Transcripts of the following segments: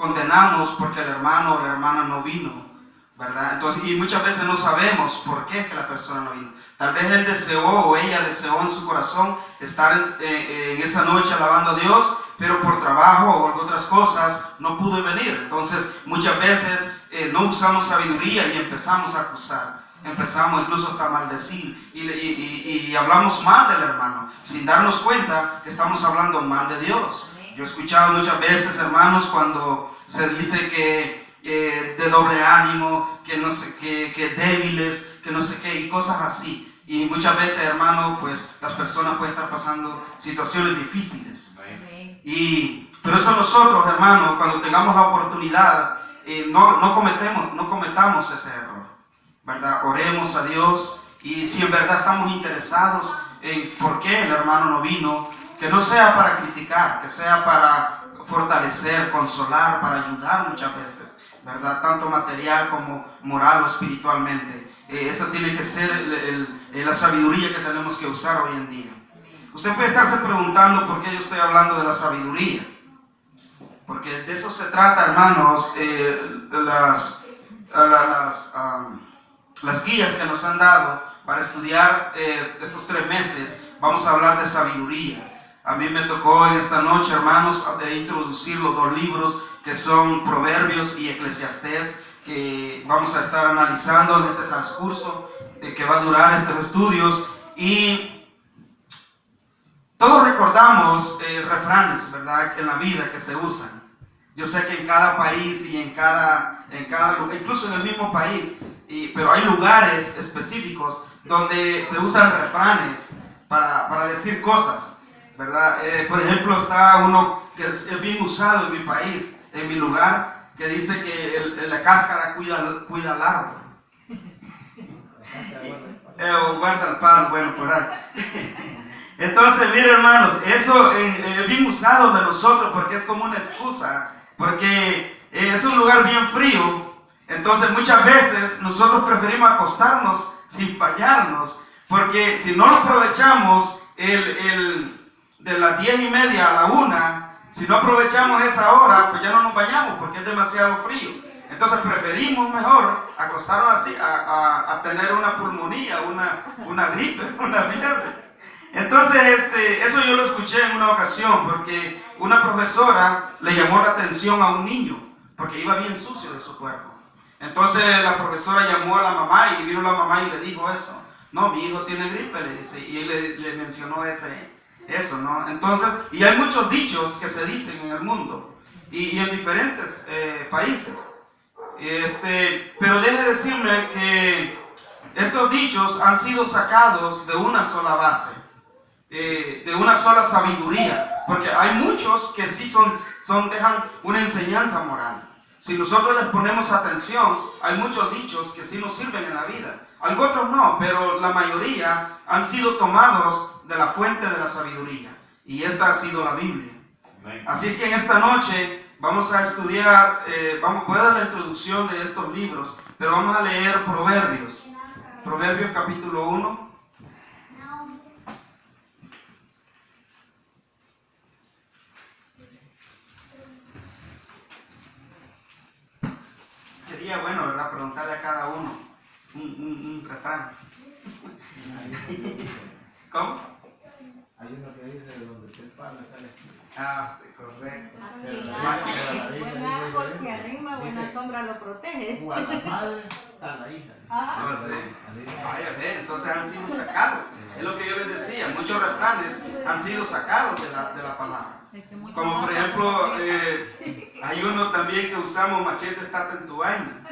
condenamos porque el hermano o la hermana no vino, ¿verdad? Entonces, y muchas veces no sabemos por qué es que la persona no vino. Tal vez él deseó o ella deseó en su corazón estar en esa noche alabando a Dios, pero por trabajo o otras cosas no pudo venir. Entonces muchas veces no usamos sabiduría y empezamos a acusar, empezamos incluso hasta a maldecir y hablamos mal del hermano sin darnos cuenta que estamos hablando mal de Dios. Yo he escuchado muchas veces, hermanos, cuando se dice que de doble ánimo, que no sé qué, que débiles, que no sé qué, y cosas así. Y muchas veces, hermano, pues las personas pueden estar pasando situaciones difíciles. Pero eso nosotros, hermano, cuando tengamos la oportunidad, no cometamos ese error, ¿verdad? Oremos a Dios, y si en verdad estamos interesados en por qué el hermano no vino, que no sea para criticar, que sea para fortalecer, consolar, para ayudar muchas veces, ¿verdad? Tanto material como moral o espiritualmente. Esa tiene que ser la sabiduría que tenemos que usar hoy en día. Usted puede estarse preguntando por qué yo estoy hablando de la sabiduría. Porque de eso se trata, hermanos, las guías que nos han dado para estudiar estos 3 meses. Vamos a hablar de sabiduría. A mí me tocó en esta noche, hermanos, introducir los 2 libros que son Proverbios y Eclesiastés, que vamos a estar analizando en este transcurso que va a durar estos estudios. Y todos recordamos refranes, ¿verdad?, en la vida que se usan. Yo sé que en cada país y en cada lugar, incluso en el mismo país, pero hay lugares específicos donde se usan refranes para decir cosas, ¿verdad? Por ejemplo, está uno que es bien usado en mi país, en mi lugar, que dice que la cáscara cuida al árbol. O guarda el palo, bueno, por ahí. Entonces, miren, hermanos, eso es bien usado de nosotros porque es como una excusa, porque es un lugar bien frío. Entonces, muchas veces nosotros preferimos acostarnos sin bañarnos, porque si no lo aprovechamos de las 10:30 a la 1, si no aprovechamos esa hora, pues ya no nos bañamos porque es demasiado frío. Entonces preferimos mejor acostarnos así a tener una pulmonía, una gripe, una fiebre. Entonces eso yo lo escuché en una ocasión porque una profesora le llamó la atención a un niño porque iba bien sucio de su cuerpo. Entonces la profesora llamó a la mamá y vino la mamá y le dijo eso. No, mi hijo tiene gripe, le dice, y él le mencionó eso, ¿no? Entonces, y hay muchos dichos que se dicen en el mundo y en diferentes países. Pero deje decirme que estos dichos han sido sacados de una sola base, de una sola sabiduría, porque hay muchos que sí dejan una enseñanza moral. Si nosotros les ponemos atención, hay muchos dichos que sí nos sirven en la vida. Algunos no, pero la mayoría han sido tomados de la fuente de la sabiduría. Y esta ha sido la Biblia. Así que en esta noche vamos a estudiar, voy a dar la introducción de estos libros, pero vamos a leer Proverbios. Proverbios capítulo 1. Sería bueno, ¿verdad?, preguntarle a cada uno un refrán. ¿Cómo? Hay uno que dice donde está el palo está la esquina. Ah, sí, correcto. Buen árbol se arrima, buena sombra lo protege. O a la madre, a la hija. No sé. Vaya, ver, entonces han sido sacados. Es lo que yo les decía, muchos refranes han sido sacados de la palabra. Como por ejemplo, hay uno también que usamos, machete estate en tu vaina.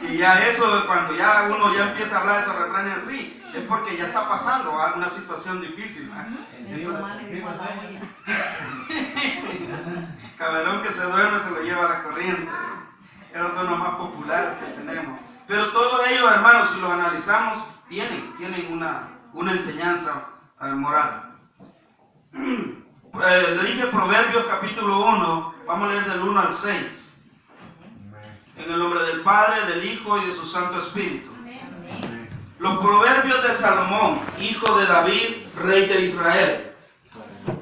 Y ya eso, cuando ya uno ya empieza a hablar esos refranes así, es porque ya está pasando alguna situación difícil. Camarón que se duerme se lo lleva a la corriente. Esos son los más populares que tenemos. Pero todos ellos, hermanos, si los analizamos, tienen una enseñanza moral. Le dije Proverbios capítulo 1, vamos a leer del 1 al 6. En el nombre del Padre, del Hijo y de su Santo Espíritu. Los proverbios de Salomón, hijo de David, rey de Israel,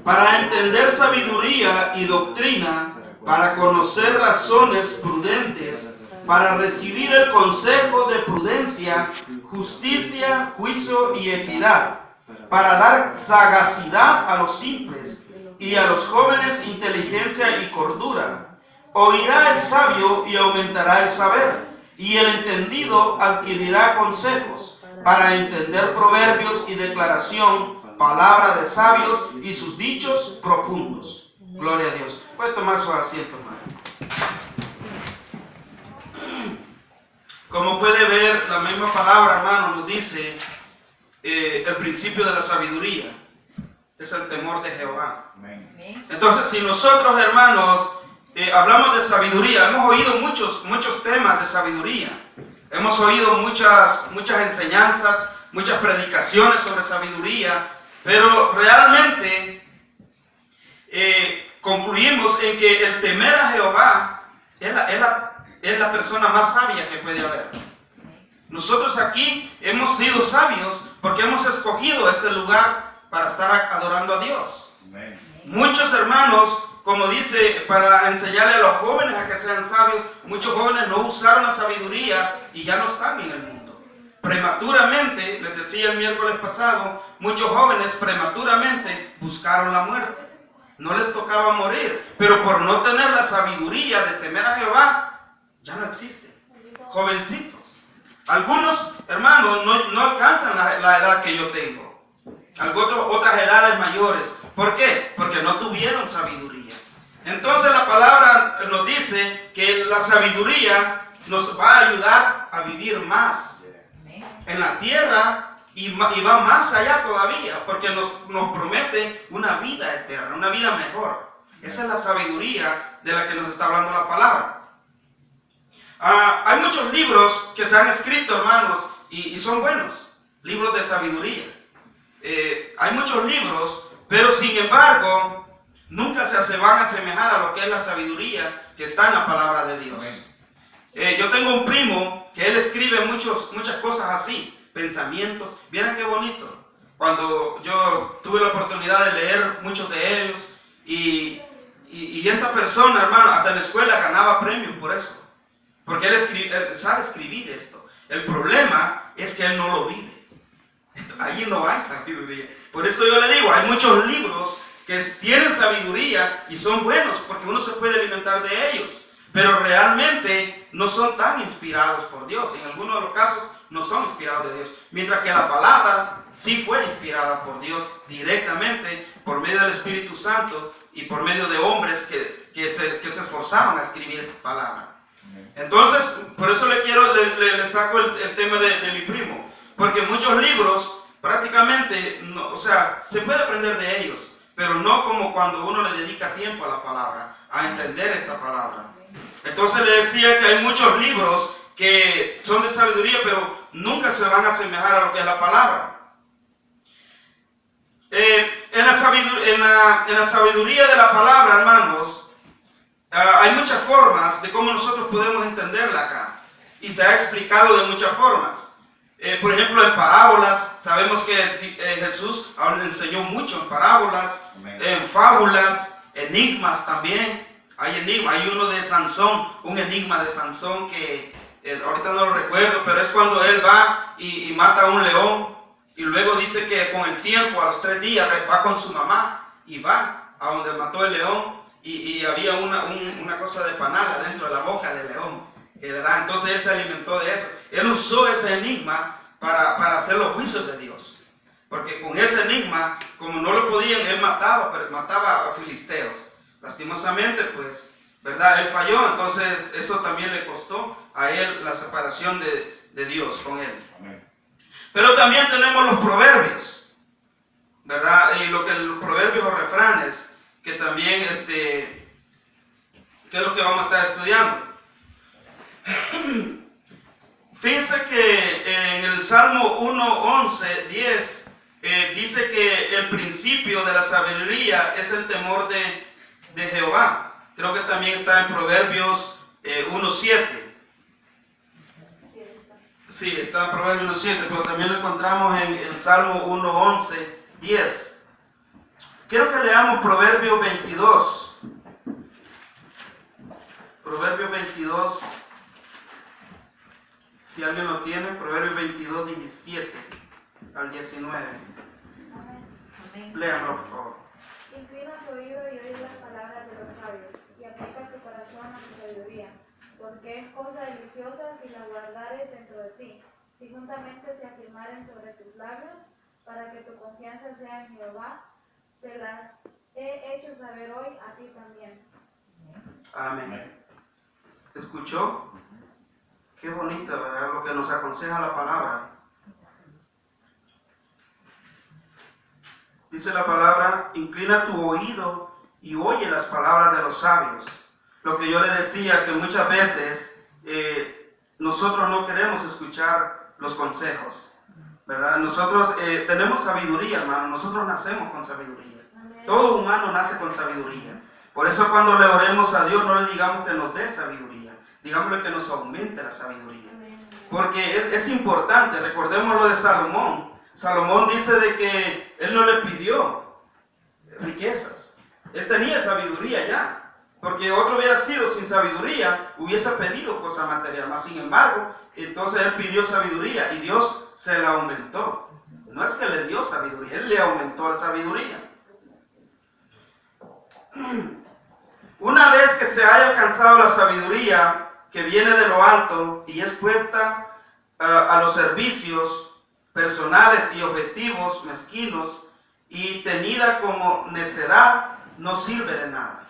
para entender sabiduría y doctrina, para conocer razones prudentes, para recibir el consejo de prudencia, justicia, juicio y equidad, para dar sagacidad a los simples y a los jóvenes inteligencia y cordura. Oirá el sabio y aumentará el saber, y el entendido adquirirá consejos, para entender proverbios y declaración, palabra de sabios y sus dichos profundos. Gloria a Dios. Puede tomar su asiento, hermano. Como puede ver, la misma palabra, hermano, nos dice el principio de la sabiduría. Es el temor de Jehová. Entonces, si nosotros, hermanos, hablamos de sabiduría, hemos oído muchos temas de sabiduría. Hemos oído muchas enseñanzas, muchas predicaciones sobre sabiduría, pero realmente concluimos en que el temer a Jehová es la persona más sabia que puede haber. Nosotros aquí hemos sido sabios porque hemos escogido este lugar para estar adorando a Dios. Muchos hermanos, como dice, para enseñarle a los jóvenes a que sean sabios, muchos jóvenes no usaron la sabiduría y ya no están en el mundo. Prematuramente, les decía el miércoles pasado, muchos jóvenes prematuramente buscaron la muerte. No les tocaba morir, pero por no tener la sabiduría de temer a Jehová, ya no existen. Jovencitos. Algunos hermanos no alcanzan la edad que yo tengo. Otras edades mayores. ¿Por qué? Porque no tuvieron sabiduría. Entonces la palabra nos dice que la sabiduría nos va a ayudar a vivir más en la tierra y va más allá todavía, porque nos promete una vida eterna, una vida mejor. Esa es la sabiduría de la que nos está hablando la palabra. Hay muchos libros que se han escrito, hermanos, y son buenos, libros de sabiduría. Hay muchos libros, pero sin embargo, nunca se van a asemejar a lo que es la sabiduría que está en la palabra de Dios. Yo tengo un primo que él escribe muchas cosas así, pensamientos. Miren qué bonito. Cuando yo tuve la oportunidad de leer muchos de ellos, y esta persona, hermano, hasta en la escuela ganaba premios por eso. Porque él sabe escribir esto. El problema es que él no lo vive. Allí no hay sabiduría. Por eso yo le digo, hay muchos libros que tienen sabiduría y son buenos porque uno se puede alimentar de ellos, pero realmente no son tan inspirados por Dios. En algunos de los casos no son inspirados de Dios, mientras que la palabra sí fue inspirada por Dios directamente por medio del Espíritu Santo y por medio de hombres que se esforzaron a escribir esta palabra. Entonces, por eso le saco el tema de mi primo, porque muchos libros prácticamente, se puede aprender de ellos, pero no como cuando uno le dedica tiempo a la palabra, a entender esta palabra. Entonces le decía que hay muchos libros que son de sabiduría, pero nunca se van a asemejar a lo que es la palabra. En la sabiduría de la palabra, hermanos, hay muchas formas de cómo nosotros podemos entenderla acá, y se ha explicado de muchas formas. Por ejemplo, en parábolas, sabemos que Jesús enseñó mucho en parábolas, en fábulas, enigmas también. Hay uno de Sansón, un enigma de Sansón que ahorita no lo recuerdo, pero es cuando él va y mata a un león, y luego dice que con el tiempo, a los 3 días, va con su mamá y va a donde mató el león, y había una cosa de panal dentro de la boca del león. ¿Verdad? Entonces él se alimentó de eso. Él usó ese enigma para hacer los juicios de Dios. Porque con ese enigma, como no lo podían, él mataba a filisteos. Lastimosamente, pues, ¿verdad? Él falló, entonces eso también le costó a él la separación de Dios con él. Amén. Pero también tenemos los proverbios, ¿verdad? Y los proverbios o refranes, que también, que es lo que vamos a estar estudiando. Fíjense que en el Salmo 1:11-10 dice que el principio de la sabiduría es el temor de Jehová. Creo que también está en Proverbios 1:7. Sí, está en Proverbios 1:7, pero también lo encontramos en el Salmo 1:11-10. Quiero que leamos Proverbios 22. Proverbios 22, si alguien lo tiene, Proverbios 22, 17 al 19. Amén. Léanlo, por favor. Inclina tu oído y oí las palabras de los sabios, y aplica tu corazón a tu sabiduría, porque es cosa deliciosa si la guardares dentro de ti, si juntamente se afirmaren sobre tus labios, para que tu confianza sea en Jehová. Te las he hecho saber hoy a ti también. Amén. ¿Escuchó? Qué bonita, ¿verdad? Lo que nos aconseja la palabra. Dice la palabra, inclina tu oído y oye las palabras de los sabios. Lo que yo le decía, que muchas veces nosotros no queremos escuchar los consejos, ¿verdad? Nosotros tenemos sabiduría, hermano. Nosotros nacemos con sabiduría. Todo humano nace con sabiduría. Por eso cuando le oremos a Dios, no le digamos que nos dé sabiduría. Digámosle que nos aumente la sabiduría. Porque es importante. Recordemos lo de Salomón. Salomón dice de que él no le pidió riquezas. Él tenía sabiduría ya. Porque otro hubiera sido sin sabiduría, hubiese pedido cosa material. Mas sin embargo, entonces él pidió sabiduría y Dios se la aumentó. No es que le dio sabiduría, él le aumentó la sabiduría. Una vez que se haya alcanzado la sabiduría que viene de lo alto y es puesta a los servicios personales y objetivos mezquinos y tenida como necedad, no sirve de nada.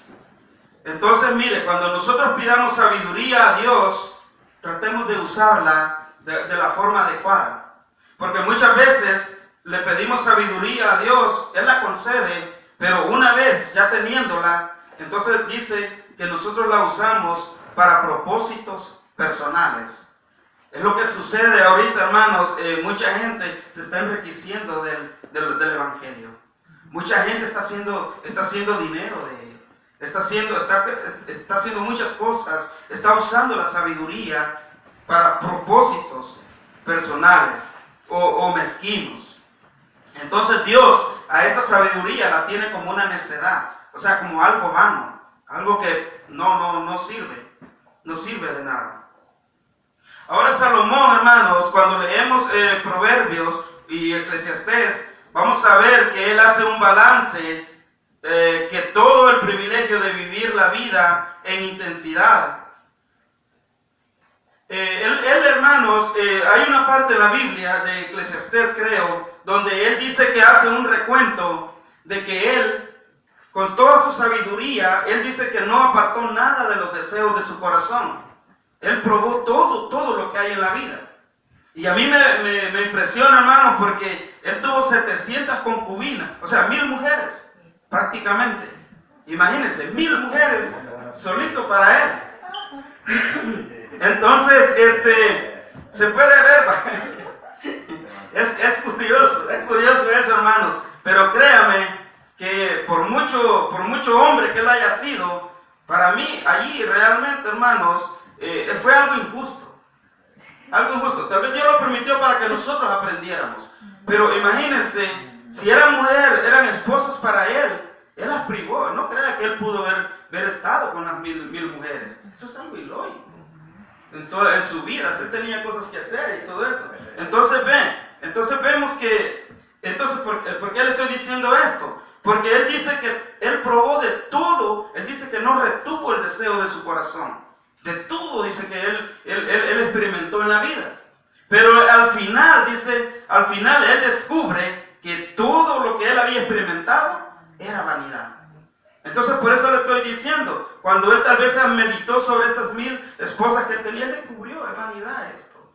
Entonces, mire, cuando nosotros pidamos sabiduría a Dios, tratemos de usarla de la forma adecuada. Porque muchas veces le pedimos sabiduría a Dios, Él la concede, pero una vez ya teniéndola, entonces dice que nosotros la usamos para propósitos personales. Es lo que sucede ahorita, hermanos. Mucha gente se está enriqueciendo del Evangelio. Mucha gente está haciendo dinero de él. Está haciendo muchas cosas. Está usando la sabiduría para propósitos personales o mezquinos. Entonces Dios a esta sabiduría la tiene como una necedad. O sea, como algo vano. Algo que no sirve de nada. Ahora Salomón, hermanos, cuando leemos Proverbios y Eclesiastés, vamos a ver que él hace un balance, que todo el privilegio de vivir la vida en intensidad. Hermanos, hay una parte en la Biblia de Eclesiastés, creo, donde él dice que hace un recuento de que él, con toda su sabiduría, él dice que no apartó nada de los deseos de su corazón. Él probó todo lo que hay en la vida. Y a mí me impresiona, hermano, porque él tuvo 700 concubinas, o sea, 1000 mujeres, prácticamente. Imagínense, 1000 mujeres solito para él. Entonces, se puede ver, es curioso eso, hermanos. Pero créame que por mucho hombre que él haya sido, para mí allí realmente, hermanos, fue algo injusto. Algo injusto. Tal vez Dios lo permitió para que nosotros aprendiéramos. Pero imagínense, si eran esposas para él las privó. No crea que él pudo haber estado con las mil mujeres. Eso es algo ilógico. En su vida, él tenía cosas que hacer y todo eso. Entonces vemos que, ¿por qué le estoy diciendo esto? Porque él dice que él probó de todo. Él dice que no retuvo el deseo de su corazón. De todo dice que él experimentó en la vida. Pero al final él descubre que todo lo que él había experimentado era vanidad. Entonces por eso le estoy diciendo, cuando él tal vez meditó sobre estas 1000 esposas que él tenía, él descubrió, es vanidad esto.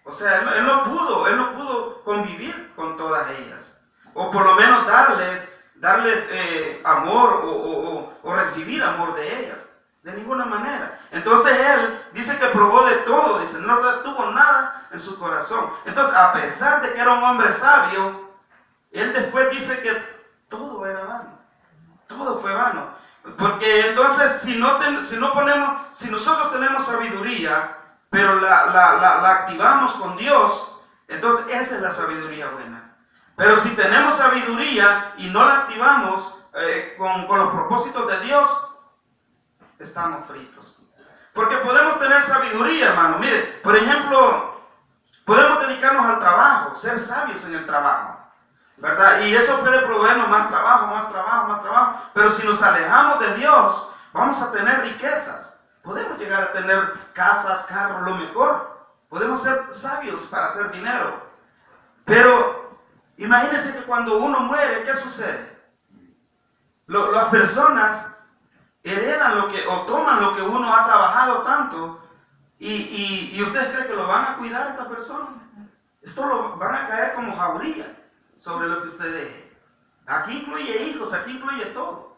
O sea, él no pudo convivir con todas ellas. O por lo menos darles amor o recibir amor de ellas. De ninguna manera. Entonces él dice que probó de todo, dice, no retuvo nada en su corazón. Entonces, a pesar de que era un hombre sabio, él después dice que todo era vano. Todo fue vano. Porque entonces, si nosotros tenemos sabiduría, pero la activamos con Dios, entonces esa es la sabiduría buena. Pero si tenemos sabiduría y no la activamos con los propósitos de Dios, estamos fritos. Porque podemos tener sabiduría, hermano. Mire, por ejemplo, podemos dedicarnos al trabajo, ser sabios en el trabajo, ¿verdad? Y eso puede proveernos más trabajo, más trabajo, más trabajo. Pero si nos alejamos de Dios, vamos a tener riquezas. Podemos llegar a tener casas, carros, lo mejor. Podemos ser sabios para hacer dinero. Pero imagínense que cuando uno muere, ¿qué sucede? Las personas heredan lo que, o toman lo que uno ha trabajado tanto, y ustedes creen que lo van a cuidar a esta persona. Esto lo van a caer como jauría sobre lo que usted deje. Aquí incluye hijos, aquí incluye todo.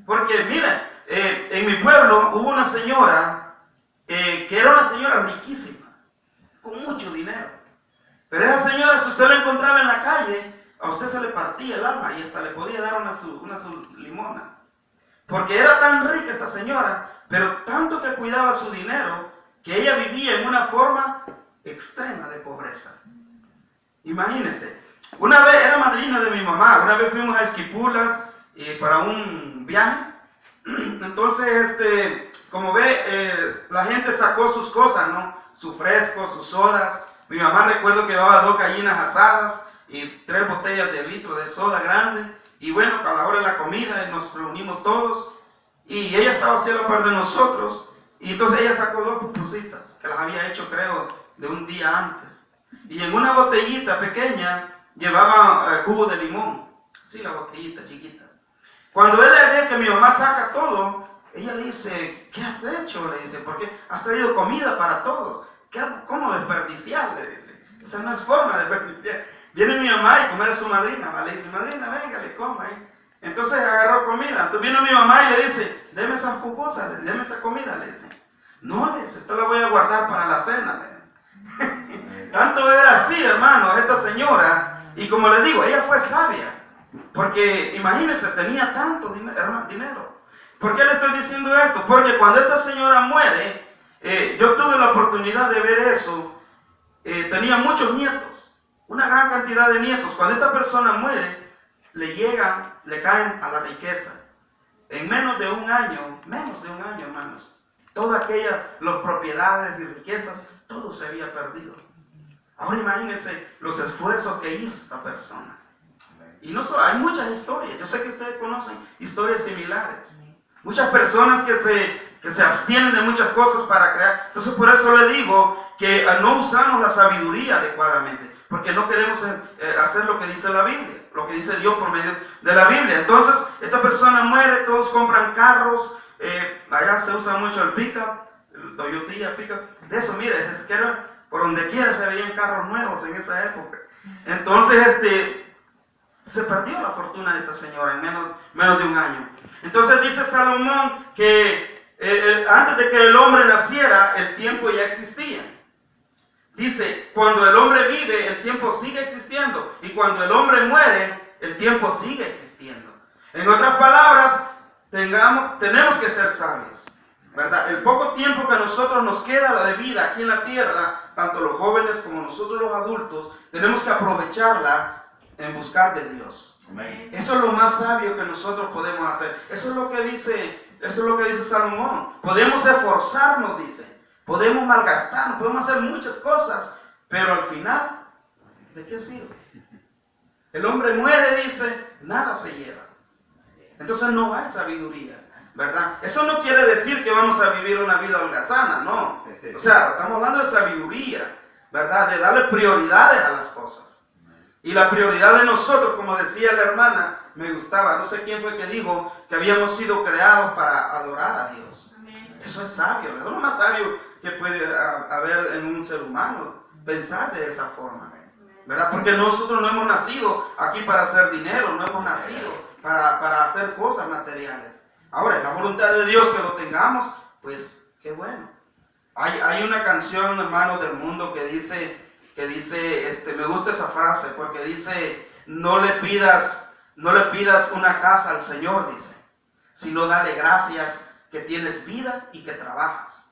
Porque miren, en mi pueblo hubo una señora que era una señora riquísima, con mucho dinero. Pero esa señora, si usted la encontraba en la calle, a usted se le partía el alma y hasta le podía dar una su limona. Porque era tan rica esta señora, pero tanto que cuidaba su dinero, que ella vivía en una forma extrema de pobreza. Imagínense, una vez era madrina de mi mamá, una vez fuimos a Esquipulas para un viaje. Entonces, como ve, la gente sacó sus cosas, ¿no? Su fresco, sus sodas. Mi mamá recuerdo que llevaba 2 gallinas asadas y 3 botellas de litro de soda grande. Y bueno, a la hora de la comida nos reunimos todos y ella estaba así a la par de nosotros. Y entonces ella sacó 2 pupusitas que las había hecho, creo, de un día antes. Y en una botellita pequeña llevaba jugo de limón. Así la botellita chiquita. Cuando él le ve que mi mamá saca todo, ella le dice, ¿qué has hecho? Le dice, porque has traído comida para todos. ¿Cómo desperdiciar? Le dice. Esa no es forma de desperdiciar. Viene mi mamá y como era su madrina, le dice, madrina, venga, le coma ahí. Entonces agarró comida. Entonces vino mi mamá y le dice, deme esas pupusas, deme esa comida, le dice. No, le dice, esta la voy a guardar para la cena, le dice. Tanto era así, hermano, esta señora. Y como le digo, ella fue sabia. Porque imagínense, tenía tanto dinero. ¿Por qué le estoy diciendo esto? Porque cuando esta señora muere, yo tuve la oportunidad de ver eso. Tenía muchos nietos, una gran cantidad de nietos. Cuando esta persona muere, le caen a la riqueza. En menos de un año, hermanos, todas las propiedades y riquezas, todo se había perdido. Ahora imagínense los esfuerzos que hizo esta persona. Y no solo, hay muchas historias. Yo sé que ustedes conocen historias similares. Muchas personas que se abstienen de muchas cosas para crear. Entonces por eso le digo que no usamos la sabiduría adecuadamente. Porque no queremos hacer lo que dice la Biblia. Lo que dice Dios por medio de la Biblia. Entonces esta persona muere, todos compran carros. Allá se usa mucho el pick-up, el Toyota pick-up. De eso, mire, por donde quiera se veían carros nuevos en esa época. Entonces, se perdió la fortuna de esta señora en menos de un año. Entonces dice Salomón que antes de que el hombre naciera, el tiempo ya existía. Dice, cuando el hombre vive, el tiempo sigue existiendo. Y cuando el hombre muere, el tiempo sigue existiendo. En otras palabras, tenemos que ser sabios, ¿verdad? El poco tiempo que a nosotros nos queda de vida aquí en la tierra, tanto los jóvenes como nosotros los adultos, tenemos que aprovecharla en buscar de Dios. Amén. Eso es lo más sabio que nosotros podemos hacer. Eso es lo que dice Salomón. Podemos esforzarnos, dice. Podemos malgastarnos, podemos hacer muchas cosas, pero al final, ¿de qué sirve? El hombre muere, dice, nada se lleva. Entonces no hay sabiduría, ¿verdad? Eso no quiere decir que vamos a vivir una vida holgazana, no. O sea, estamos hablando de sabiduría, ¿verdad? De darle prioridades a las cosas. Y la prioridad de nosotros, como decía la hermana, me gustaba, no sé quién fue que dijo que habíamos sido creados para adorar a Dios. Amén. Eso es sabio, ¿verdad? Lo más sabio que puede haber en un ser humano, pensar de esa forma, ¿verdad? Porque nosotros no hemos nacido aquí para hacer dinero, no hemos nacido para hacer cosas materiales. Ahora, es la voluntad de Dios que lo tengamos, pues qué bueno. Hay una canción, hermanos del mundo, que dice, me gusta esa frase, porque dice, no le pidas una casa al Señor, dice, sino dale gracias que tienes vida y que trabajas.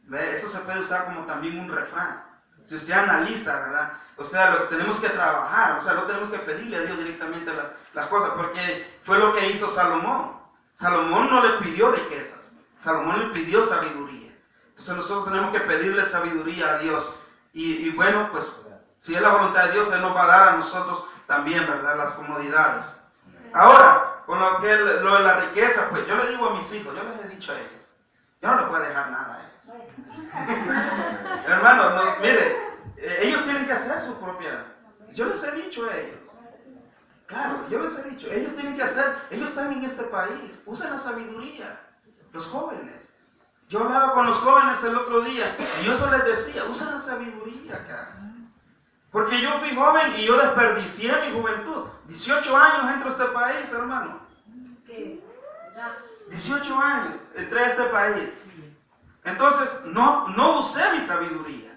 ¿Ve? Eso se puede usar como también un refrán. Si usted analiza, ¿verdad? O sea, lo que tenemos que trabajar, o sea, no tenemos que pedirle a Dios directamente las cosas, porque fue lo que hizo Salomón. Salomón no le pidió riquezas, Salomón le pidió sabiduría. Entonces nosotros tenemos que pedirle sabiduría a Dios. Y bueno, pues si es la voluntad de Dios, Él nos va a dar a nosotros también, ¿verdad?, las comodidades. Ahora, con lo de la riqueza, pues yo le digo a mis hijos, yo les he dicho a ellos, yo no les puedo dejar nada a ellos. Hermano, mire, ellos tienen que hacer su propia. Yo les he dicho a ellos. Claro, yo les he dicho, ellos tienen que hacer, ellos están en este país, usen la sabiduría, los jóvenes. Yo hablaba con los jóvenes el otro día y yo eso les decía, usen la sabiduría acá. Porque yo fui joven y yo desperdicié mi juventud. 18 años entro a este país, hermano. 18 años entré a este país. Entonces no usé mi sabiduría.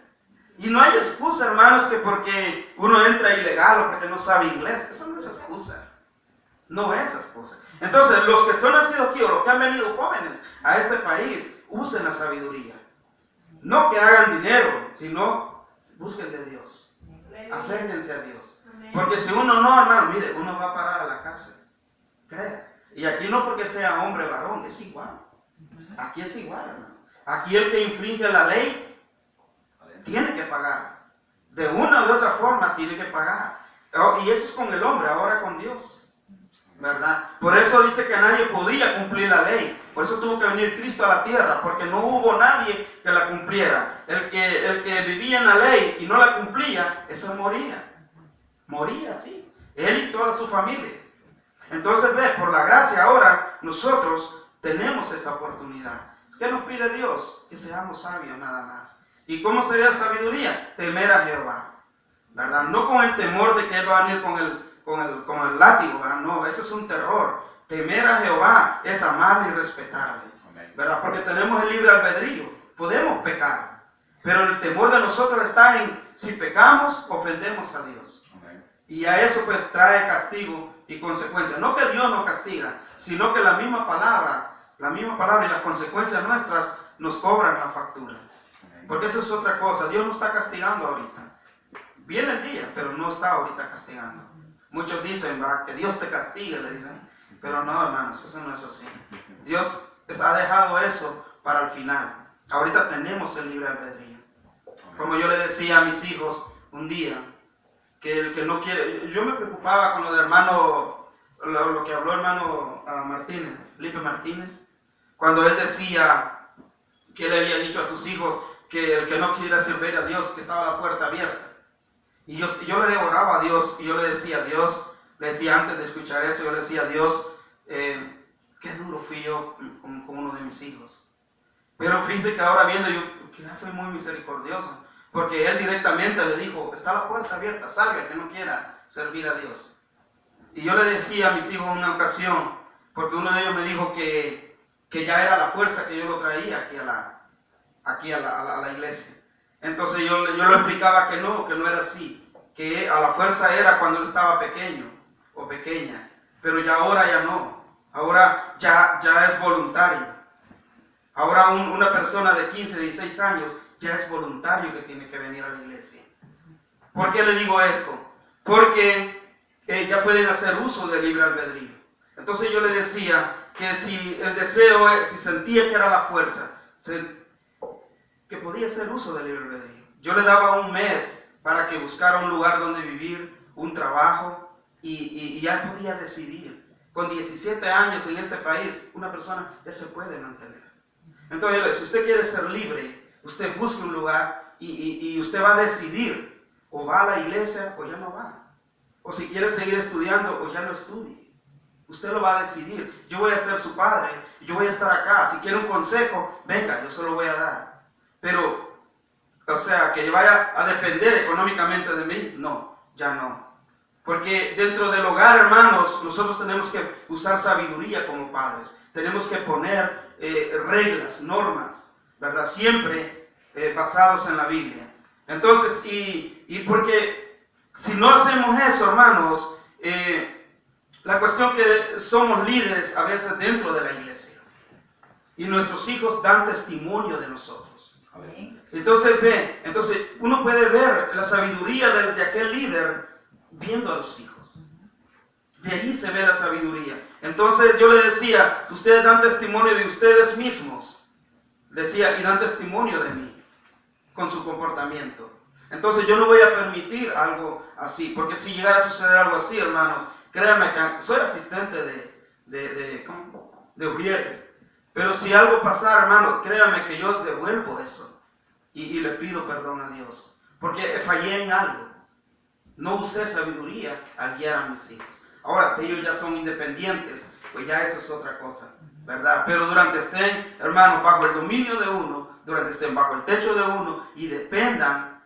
Y no hay excusa, hermanos, que porque uno entra ilegal o porque no sabe inglés. Eso no es excusa. No es excusa. Entonces, los que son nacidos aquí o los que han venido jóvenes a este país, usen la sabiduría. No que hagan dinero, sino busquen de Dios. Acérquense a Dios. Porque si uno no, hermano, mire, uno va a parar a la cárcel. Crea. Y aquí no porque sea hombre o varón, es igual. Aquí es igual, hermano. Aquí el que infringe la ley tiene que pagar. De una o de otra forma tiene que pagar. Y eso es con el hombre, ahora con Dios. ¿Verdad? Por eso dice que nadie podía cumplir la ley. Por eso tuvo que venir Cristo a la tierra, porque no hubo nadie que la cumpliera. El que vivía en la ley y no la cumplía, ese moría. Moría, sí. Él y toda su familia. Entonces, ve, por la gracia ahora nosotros tenemos esa oportunidad. ¿Qué nos pide Dios? Que seamos sabios nada más. ¿Y cómo sería la sabiduría? Temer a Jehová, ¿verdad? No con el temor de que Él va a venir con el látigo, ¿verdad? No, ese es un terror. Temer a Jehová es amarle y respetarle, ¿verdad? Porque tenemos el libre albedrío, podemos pecar, pero el temor de nosotros está en si pecamos, ofendemos a Dios. Y a eso pues trae castigo y consecuencias. No que Dios nos castiga, sino que la misma palabra y las consecuencias nuestras nos cobran la factura. Porque eso es otra cosa. Dios no está castigando ahorita. Viene el día, pero no está ahorita castigando. Muchos dicen, ¿verdad?, que Dios te castiga, le dicen. Pero no, hermanos, eso no es así. Dios ha dejado eso para el final. Ahorita tenemos el libre albedrío. Como yo le decía a mis hijos un día, que el que no quiere... Yo me preocupaba con lo de hermano, lo que habló hermano Martínez, Felipe Martínez, cuando él decía que él había dicho a sus hijos que el que no quiera servir a Dios, que estaba la puerta abierta. Y yo le devoraba a Dios, y yo le decía a Dios, le decía antes de escuchar eso, yo le decía a Dios, qué duro fui yo con uno de mis hijos. Pero fíjense que ahora viendo yo, que fui muy misericordioso, porque él directamente le dijo, está la puerta abierta, salga el que no quiera servir a Dios. Y yo le decía a mis hijos en una ocasión, porque uno de ellos me dijo que ya era la fuerza que yo lo traía aquí a la iglesia. Entonces yo lo explicaba que no era así, que a la fuerza era cuando él estaba pequeño o pequeña, pero ya ahora ya no, ahora ya es voluntario. Ahora una persona de 15, 16 años ya es voluntario que tiene que venir a la iglesia. ¿Por qué le digo esto? Porque ya pueden hacer uso del libre albedrío. Entonces yo le decía que si el deseo, si sentía que era la fuerza, que podía hacer uso del libre albedrío. Yo le daba un mes para que buscara un lugar donde vivir, un trabajo, y ya podía decidir. Con 17 años en este país, una persona ya se puede mantener. Entonces, si usted quiere ser libre, usted busque un lugar y usted va a decidir, o va a la iglesia o ya no va. O si quiere seguir estudiando o ya no estudie. Usted lo va a decidir. Yo voy a ser su padre, yo voy a estar acá. Si quiere un consejo, venga, yo se lo voy a dar. Pero, o sea, que vaya a depender económicamente de mí, no, ya no. Porque dentro del hogar, hermanos, nosotros tenemos que usar sabiduría como padres. Tenemos que poner reglas, normas, ¿verdad? Siempre basados en la Biblia. Entonces, y porque si no hacemos eso, hermanos, la cuestión que somos líderes a veces dentro de la iglesia. Y nuestros hijos dan testimonio de nosotros. Entonces uno puede ver la sabiduría de aquel líder viendo a los hijos. De ahí se ve la sabiduría. Entonces yo le decía, ustedes dan testimonio de ustedes mismos. decía, y dan testimonio de mí con su comportamiento. Entonces yo no voy a permitir algo así, porque si llegara a suceder algo así, hermanos, créanme que soy asistente de Ujieres, pero si algo pasara, hermano, créanme que yo devuelvo eso y le pido perdón a Dios, porque fallé en algo, no usé sabiduría al guiar a mis hijos. Ahora, si ellos ya son independientes, pues ya eso es otra cosa, ¿verdad? Pero durante estén, hermanos, bajo el dominio de uno, durante estén bajo el techo de uno y dependan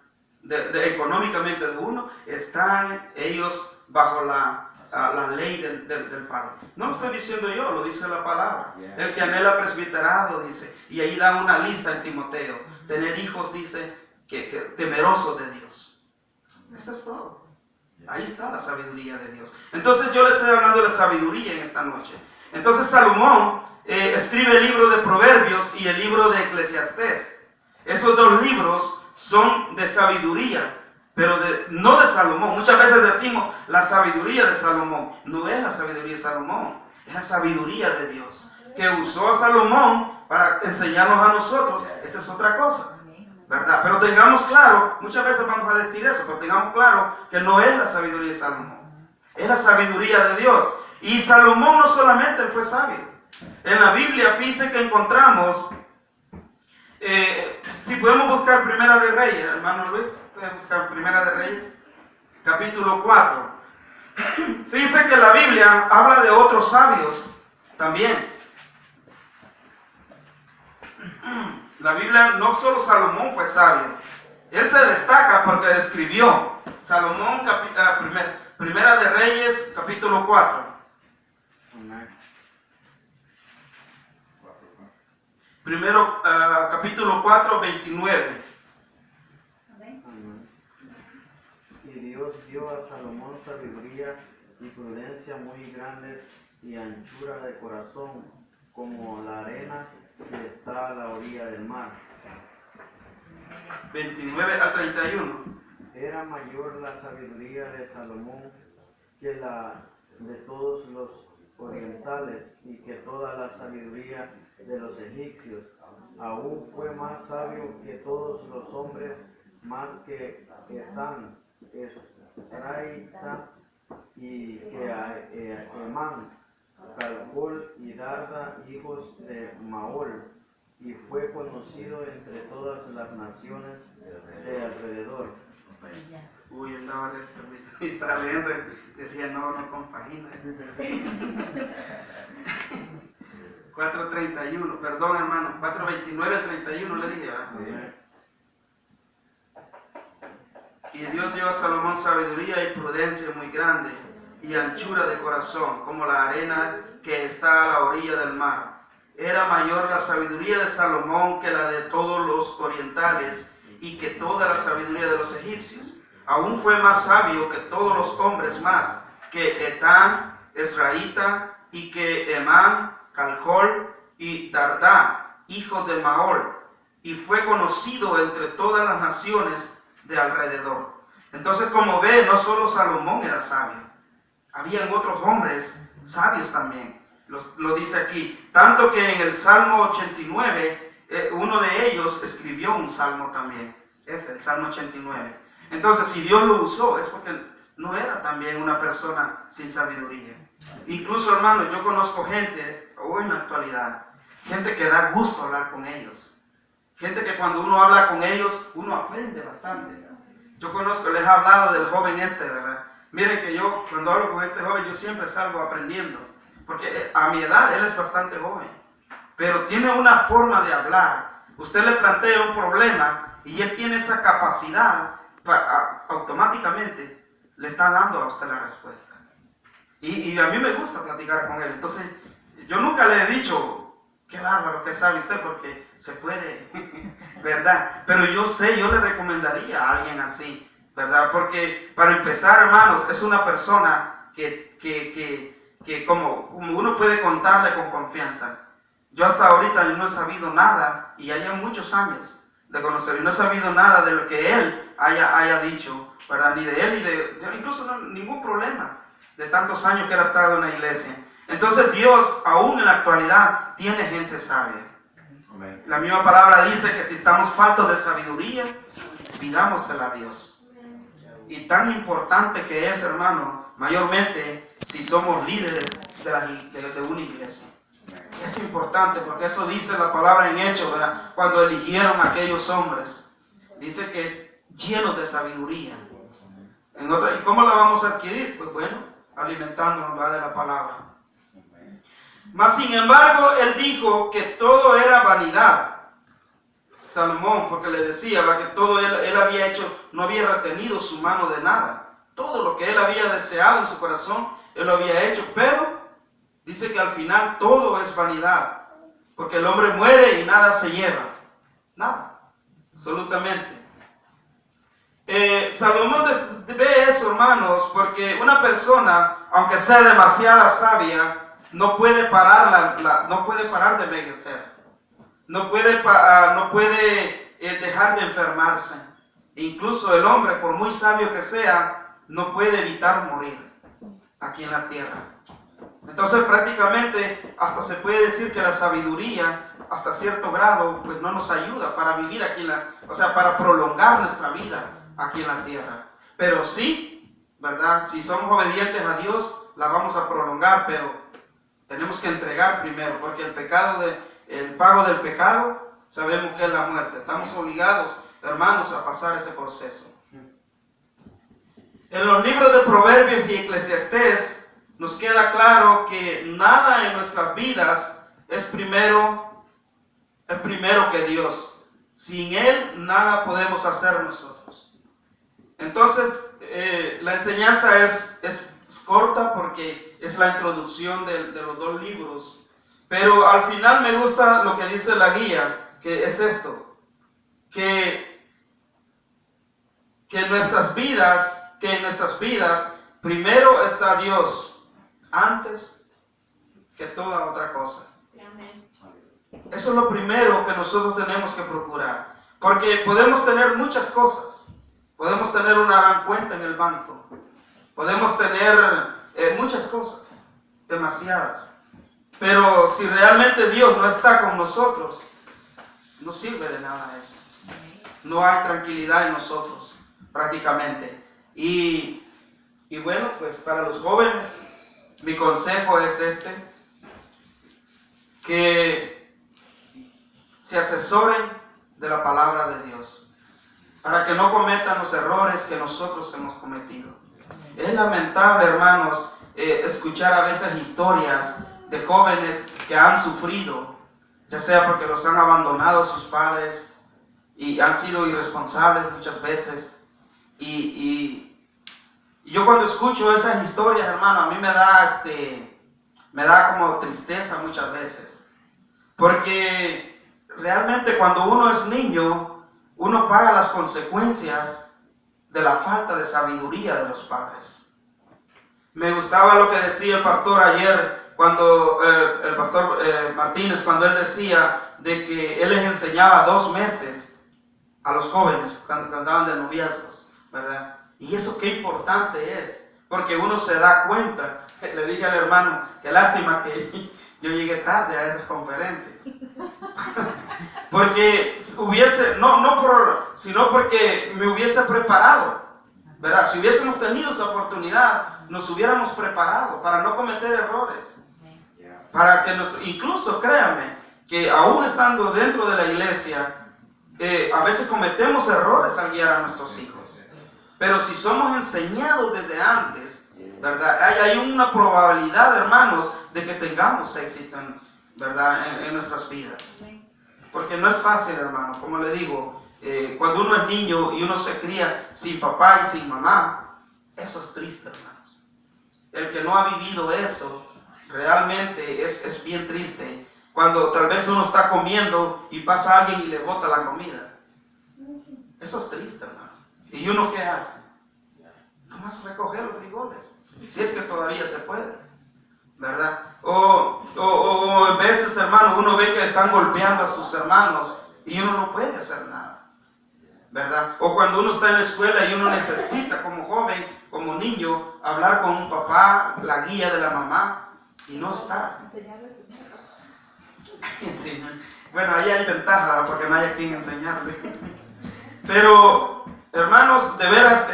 económicamente de uno, están ellos bajo la ley del Padre. No lo estoy diciendo yo, lo dice la palabra. El que anhela presbiterado, dice, y ahí da una lista en Timoteo. Tener hijos, dice, que temerosos de Dios. Esto es todo. Ahí está la sabiduría de Dios. Entonces yo le estoy hablando de la sabiduría en esta noche. Entonces Salomón escribe el libro de Proverbios y el libro de Eclesiastés. Esos dos libros son de sabiduría, pero no de Salomón. Muchas veces decimos la sabiduría de Salomón. No es la sabiduría de Salomón, es la sabiduría de Dios, que usó a Salomón para enseñarnos a nosotros. Esa es otra cosa, ¿verdad? Pero tengamos claro, muchas veces vamos a decir eso, pero tengamos claro que no es la sabiduría de Salomón, es la sabiduría de Dios. Y Salomón no solamente fue sabio. En la Biblia, fíjense que encontramos, si podemos buscar Primera de Reyes, hermano Luis, pueden buscar Primera de Reyes, capítulo 4. Fíjense que la Biblia habla de otros sabios también. La Biblia, no solo Salomón fue sabio, él se destaca porque escribió. Salomón, Primera de Reyes, capítulo 4. Primero, capítulo 4, 29. Y Dios dio a Salomón sabiduría y prudencia muy grandes y anchura de corazón, como la arena que está a la orilla del mar. 29 al 31. Era mayor la sabiduría de Salomón que la de todos los orientales y que toda la sabiduría de los egipcios. Aún fue más sabio que todos los hombres, más que Etán, Esraita, y que Emán, Calcol y Darda, hijos de Maol, y fue conocido entre todas las naciones de alrededor. Uy, andaba estaba leyendo, decía no compagina. 4:31, perdón hermano, 4:29 al 31 le dije, ¿verdad? Y Dios dio a Salomón sabiduría y prudencia muy grande y anchura de corazón, como la arena que está a la orilla del mar. Era mayor la sabiduría de Salomón que la de todos los orientales y que toda la sabiduría de los egipcios. Aún fue más sabio que todos los hombres, más que Etán, Esraita, y que Emán, Calcol y Dardá, hijos de Maol, y fue conocido entre todas las naciones de alrededor. Entonces, como ve, no solo Salomón era sabio, habían otros hombres sabios también. Lo dice aquí, tanto que en el Salmo 89, uno de ellos escribió un salmo también, es el Salmo 89. Entonces, si Dios lo usó, es porque no era también una persona sin sabiduría. Incluso, hermanos, yo conozco gente, hoy en la actualidad, gente que da gusto hablar con ellos. Gente que cuando uno habla con ellos, uno aprende bastante. Yo conozco, les he hablado del joven ¿verdad? Miren que yo, cuando hablo con este joven, yo siempre salgo aprendiendo. Porque a mi edad, él es bastante joven. Pero tiene una forma de hablar. Usted le plantea un problema y él tiene esa capacidad, automáticamente le está dando a usted la respuesta. Y a mí me gusta platicar con él. Entonces, yo nunca le he dicho, qué bárbaro, qué sabe usted, porque se puede, ¿verdad? Pero yo le recomendaría a alguien así, ¿verdad? Porque, para empezar, hermanos, es una persona que como uno puede contarle con confianza. Yo hasta ahorita no he sabido nada, y ya muchos años de conocerlo, y no he sabido nada de lo que él haya dicho, ¿verdad? Ni de él, ni de incluso ningún problema de tantos años que él ha estado en la iglesia. Entonces Dios, aún en la actualidad, tiene gente sabia. La misma palabra dice que si estamos faltos de sabiduría, pidámosela a Dios. Y tan importante que es, hermano, mayormente si somos líderes de una iglesia. Es importante porque eso dice la palabra en Hechos, ¿verdad? Cuando eligieron a aquellos hombres. Dice que llenos de sabiduría. ¿Y cómo la vamos a adquirir? Pues bueno, alimentándonos, ¿verdad?, de la palabra. Mas sin embargo, él dijo que todo era vanidad. Salomón, porque le decía, ¿verdad?, que todo él había hecho, no había retenido su mano de nada. Todo lo que él había deseado en su corazón, él lo había hecho, pero dice que al final todo es vanidad, porque el hombre muere y nada se lleva, nada, absolutamente. Salomón ve eso, hermanos, porque una persona, aunque sea demasiado sabia, no puede parar no puede parar de envejecer, no puede dejar de enfermarse. Incluso el hombre, por muy sabio que sea, no puede evitar morir aquí en la tierra. Entonces prácticamente hasta se puede decir que la sabiduría hasta cierto grado pues no nos ayuda para vivir aquí para prolongar nuestra vida aquí en la tierra. Pero sí, ¿verdad? Si somos obedientes a Dios, la vamos a prolongar, pero tenemos que entregar primero, porque el pago del pecado sabemos que es la muerte. Estamos obligados, hermanos, a pasar ese proceso. En los libros de Proverbios y Eclesiastés nos queda claro que nada en nuestras vidas es primero que Dios. Sin Él nada podemos hacer nosotros. Entonces la enseñanza es corta porque es la introducción de los dos libros. Pero al final me gusta lo que dice la guía, que es esto, que en nuestras vidas primero está Dios antes que toda otra cosa. Eso es lo primero que nosotros tenemos que procurar, porque podemos tener muchas cosas, podemos tener una gran cuenta en el banco, podemos tener muchas cosas, demasiadas, pero si realmente Dios no está con nosotros, no sirve de nada eso. No hay tranquilidad en nosotros prácticamente. Y bueno, pues para los jóvenes mi consejo es que se asesoren de la palabra de Dios para que no cometan los errores que nosotros hemos cometido. Es lamentable, hermanos, escuchar a veces historias de jóvenes que han sufrido, ya sea porque los han abandonado sus padres y han sido irresponsables muchas veces. Y yo cuando escucho esas historias, hermano, a mí me da como tristeza muchas veces. Porque realmente cuando uno es niño, uno paga las consecuencias de la falta de sabiduría de los padres. Me gustaba lo que decía el pastor ayer, cuando el pastor Martínez, cuando él decía de que él les enseñaba 2 meses a los jóvenes cuando andaban de noviazgos, ¿verdad? Y eso qué importante es, porque uno se da cuenta. Le dije al hermano, qué lástima que yo llegué tarde a esas conferencias. Porque sino porque me hubiese preparado, ¿verdad? Si hubiésemos tenido esa oportunidad, nos hubiéramos preparado para no cometer errores. Para que incluso créanme, que aún estando dentro de la iglesia, a veces cometemos errores al guiar a nuestros hijos. Pero si somos enseñados desde antes, ¿verdad? Hay una probabilidad, hermanos, de que tengamos éxito, ¿verdad? En nuestras vidas. Porque no es fácil, hermano. Como le digo, cuando uno es niño y uno se cría sin papá y sin mamá, eso es triste, hermanos. El que no ha vivido eso, realmente es bien triste. Cuando tal vez uno está comiendo y pasa alguien y le bota la comida. Eso es triste, hermano. ¿Y uno qué hace? Nomás recoger los frijoles, si es que todavía se puede, ¿verdad? O en veces, hermano, uno ve que están golpeando a sus hermanos y uno no puede hacer nada, ¿verdad? O cuando uno está en la escuela y uno necesita como joven, como niño, hablar con un papá, la guía de la mamá, y no está. Bueno, ahí hay ventaja porque no hay a quien enseñarle. Pero, hermanos, de veras,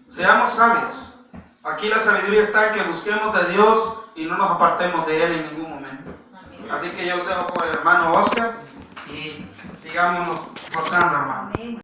seamos sabios. Aquí la sabiduría está en que busquemos de Dios y no nos apartemos de Él en ningún momento. Así que yo lo dejo con el hermano Oscar y sigámonos gozando, hermanos.